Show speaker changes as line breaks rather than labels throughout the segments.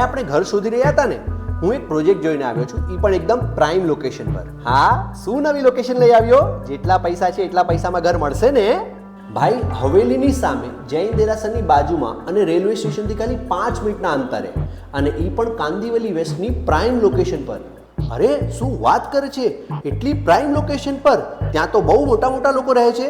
આપણે ઘર શોધી રહ્યા હતા ને, હું એક પ્રોજેક્ટ જોઈને આવ્યો છું, એ પણ એકદમ પ્રાઇમ લોકેશન પર. હા, શું નવી લોકેશન લઈ આવ્યો? જેટલા પૈસા છે એટલા પૈસામાં ઘર મળશે ને ભાઈ. હવેલીની સામે, જૈન દેરાસરની બાજુમાં અને રેલવે સ્ટેશનથી ખાલી 5 મિનિટના અંતરે, અને એ પણ કાંદિવલી વેસ્ટની પ્રાઇમ લોકેશન પર. અરે શું વાત કરે છે! એટલી પ્રાઇમ લોકેશન પર ત્યાં તો બહુ મોટા મોટા લોકો રહે છે.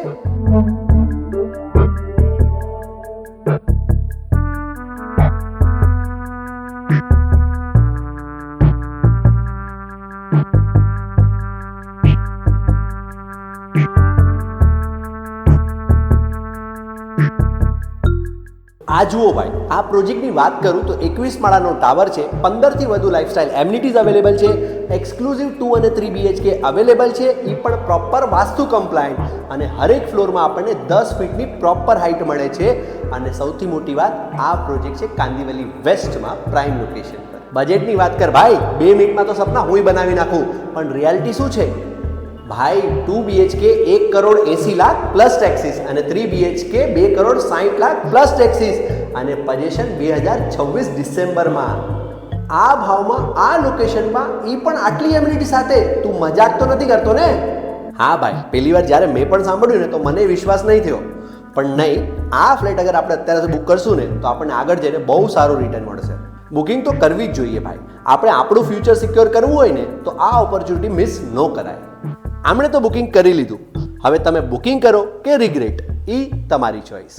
આ જુઓ ભાઈ, આ પ્રોજેક્ટની વાત કરું તો 21 માળાનો ટાવર છે, 15 થી વધુ લાઇફસ્ટાઇલ એમિનિટીઝ અવેલેબલ છે, એક્સક્લુઝિવ 2 અને 3 BHK અવેલેબલ છે, એ પણ પ્રોપર વાસ્તુ કમ્પ્લાયન્ટ, અને હરેક ફ્લોરમાં આપણને 10 ફીટની પ્રોપર હાઇટ મળે છે. અને સૌથી મોટી વાત, આ પ્રોજેક્ટ છે કાંદિવલી વેસ્ટમાં પ્રાઇમ લોકેશન પર. બજેટની વાત કર ભાઈ, 2 મિનિટમાં તો સપના હું બનાવી નાખું, પણ રિયાલિટી શું છે ભાઈ? 2 BHK 1 crore 80 lakh plus taxes, અને 3 BHK 2 crore 60 lakh plus taxes, અને પોઝેશન 2026 ડિસેમ્બરમાં. આ ભાવમાં, આ લોકેશનમાં, એ પણ આટલી એમ્યુનિટી સાથે. તું મજાક તો નથી કરતો ને? હા ભાઈ, પહેલી વાર જ્યારે મેં પણ સાંભળ્યું ને તો મને વિશ્વાસ નહીં થયો. પણ નહીં, આ ફ્લેટ અગર આપણે અત્યારે બુક કરશું ને તો આપણને આગળ જઈને બહુ સારું રિટર્ન મળશે. બુકિંગ તો કરવી જ જોઈએ ભાઈ. આપણે આપણું ફ્યુચર સિક્યોર કરવું હોય ને તો આ ઓપોર્ચ્યુનિટી મિસ ન કરાય. આમણે તો બુકિંગ કરી લીધું, હવે તમે બુકિંગ કરો કે રિગ્રેટ, એ તમારી ચોઈસ.